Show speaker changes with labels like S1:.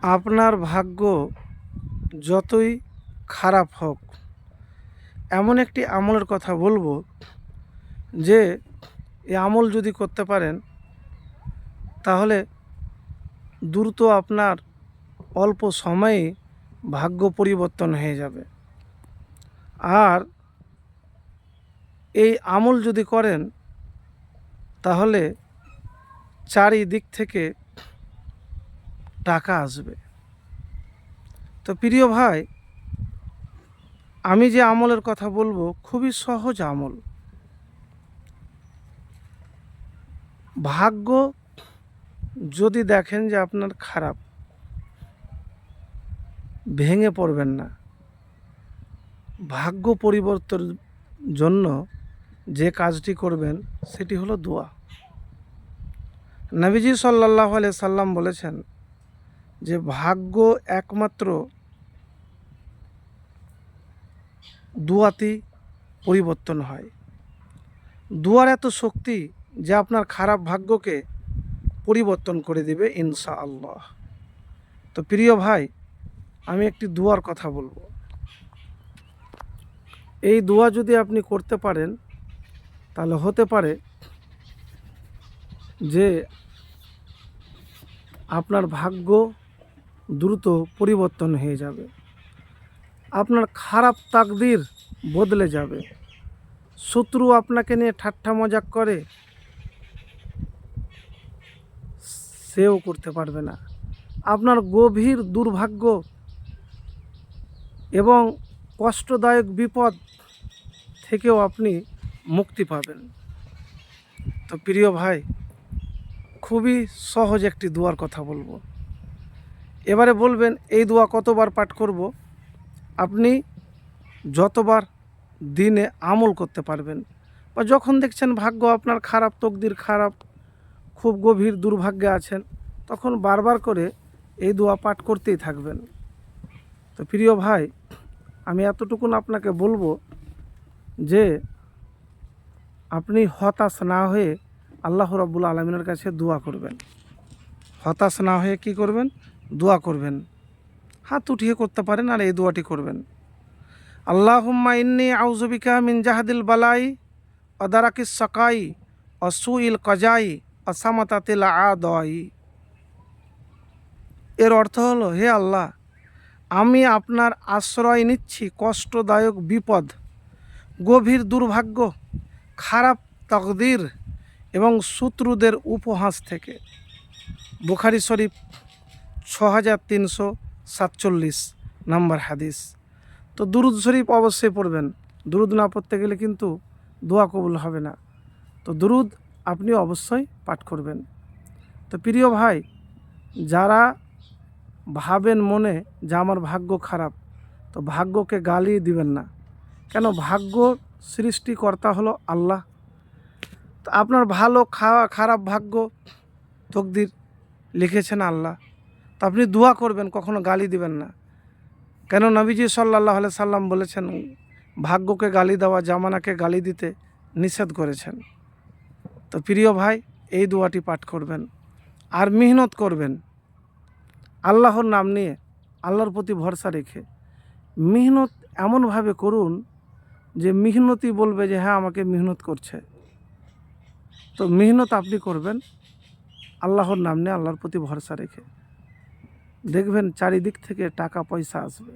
S1: আপনার ভাগ্য যতই খারাপ হোক, এমন একটি আমলের কথা বলবো যে এই আমল যদি করতে পারেন তাহলে দ্রুত আপনার অল্প সময়েই ভাগ্য পরিবর্তন হয়ে যাবে। আর এই আমল যদি করেন তাহলে চারিদিক থেকে টাকা আসবে। তো প্রিয় ভাই, আমি যে আমলের কথা বলবো খুবই সহজ আমল। ভাগ্য যদি দেখেন যে আপনার খারাপ, ভেঙে পড়বেন না। ভাগ্য পরিবর্তনের জন্য যে কাজটি করবেন সেটি হলো দোয়া। নবীজি সাল্লাল্লাহু আলাইহি সাল্লাম বলেছেন যে ভাগ্য একমাত্র দোয়াতেই পরিবর্তন হয়। দোয়ার এত শক্তি যে আপনার খারাপ ভাগ্যকে পরিবর্তন করে দেবে ইনশাআল্লাহ। তো প্রিয় ভাই, আমি একটি দোয়ার কথা বলবো। এই দোয়া যদি আপনি করতে পারেন তাহলে হতে পারে যে আপনার ভাগ্য দ্রুত পরিবর্তন হয়ে যাবে, আপনার খারাপ তাকদীর বদলে যাবে। শত্রু আপনাকে নিয়ে ঠাট্টা মজাক করে, সেও করতে পারবে না। আপনার গভীর দুর্ভাগ্য এবং কষ্টদায়ক বিপদ থেকেও আপনি মুক্তি পাবেন। তো প্রিয় ভাই, খুবই সহজ একটি দোয়ার কথা বলবো। এবারে বলবেন এই দোয়া কতবার পাঠ করব? আপনি যতবার দিনে আমল করতে পারবেন, বা যখন দেখছেন ভাগ্য আপনার খারাপ, তকদির খারাপ, খুব গভীর দুর্ভাগ্যে আছেন, তখন বারবার করে এই দোয়া পাঠ করতেই থাকবেন। তো প্রিয় ভাই, আমি এতটুকুন আপনাকে বলবো যে আপনি হতাশ না হয়ে আল্লাহ রাব্বুল আলামিনের কাছে দোয়া করবেন। হতাশ না হয়ে কি করবেন? দোয়া করবেন। হাত উঠিয়ে করতে পারেন আর এই দোয়াটি করবেন। আল্লাহুম্মা ইন্নী আউযু বিকা মিন জাহদিল বালাই ওয়া দারাকিস সাকাই ওয়া সুইল কাজাই ওয়া সামাতাতিল আদাই। এর অর্থ হলো, হে আল্লাহ, আমি আপনার আশ্রয় নিচ্ছি কষ্টদায়ক বিপদ, গভীর দুর্ভাগ্য, খারাপ তাকদীর এবং শত্রুদের উপহাস থেকে। বুখারী শরীফ 6347 নম্বর হাদিস। তো দুরুদ শরীফ অবশ্যই পড়বেন। দুরুদ না পড়তে গেলে কিন্তু দোয়া কবুল হবে না। তো দুরুদ আপনি অবশ্যই পাঠ করবেন। তো প্রিয় ভাই, যারা ভাবেন মনে যে আমার ভাগ্য খারাপ, তো ভাগ্যকে গালি দিবেন না। কেন? ভাগ্য সৃষ্টিকর্তা হলো আল্লাহ। তো আপনার ভালো খারাপ ভাগ্য তকদির লিখেছেন আল্লাহ। তো আপনি দোয়া করবেন, কখনো গালি দিবেন না। কেন? নবীজি সাল্লাল্লাহু আলাইহি সাল্লাম বলেছেন ভাগ্যকে গালি দেওয়া জামানাকে গালি দিতে নিষেধ করেছেন। তো প্রিয় ভাই, এই দোয়াটি পাঠ করবেন আর মেহনত করবেন আল্লাহর নাম নিয়ে, আল্লাহর প্রতি ভরসা রেখে। মেহনত এমনভাবে করুন যে মেহনতি বলবে যে হ্যাঁ, আমাকে মেহনত করছে। তো মেহনত আপনি করবেন আল্লাহর নাম নিয়ে, আল্লাহর প্রতি ভরসা রেখে। দেখবেন চারিদিক থেকে টাকা পয়সা আসবে।